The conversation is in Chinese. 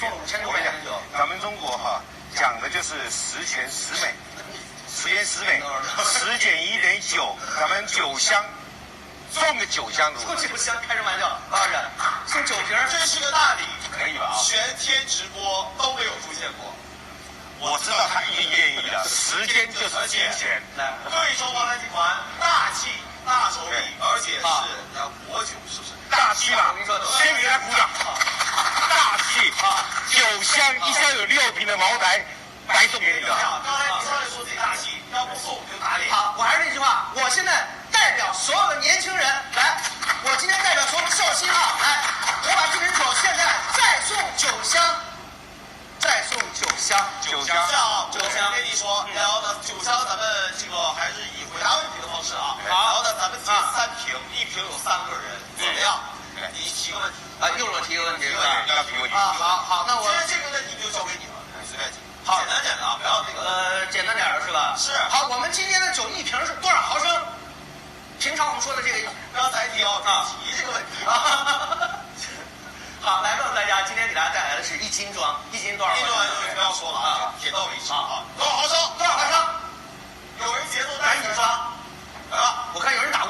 送5000多我跟你讲块钱酒，咱们中国哈讲的就是十全十美，十全十美，10减1等于9，咱们酒香。送个酒香，送酒香，开什么玩笑？高老师，送酒瓶，这是个大礼，可以吧？全天直播都没有出现过。我知道他一定愿意的，时间就是金钱。来，贵州华南集团大气大手笔，而且是要国酒，是不是？大气嘛，我跟你说，先给他鼓掌。大气啊，酒香一箱有6瓶的茅台，白送给你的。刚才你上来说自己大气，要不送我就打脸。好，我还是那句话，我现在代表所有的年轻人来，我今天代表所有的寿星啊，来，我把这瓶酒现在再送酒香，再送酒香，酒香酒香，跟你说，然后呢，酒香咱们这个还是以回答问题的方式啊，然后呢，咱们结3瓶，1瓶有3个人，怎么样？你提个问题啊，又是我提个问题是吧？要提问题啊，好，那我现在这个问题就交给你了，你随便提。好，简单啊，不要那个简单点的是吧？是。好，我们今天的酒1瓶是多少毫升？平常我们说的这个，刚才提提这个问题啊。好，来告诉大家，今天给大家带来的是1斤装，1斤多少？1斤装不要说了啊，点到为止啊。多少毫升？多少毫升？有人节奏赶紧刷！来吧，我看有人打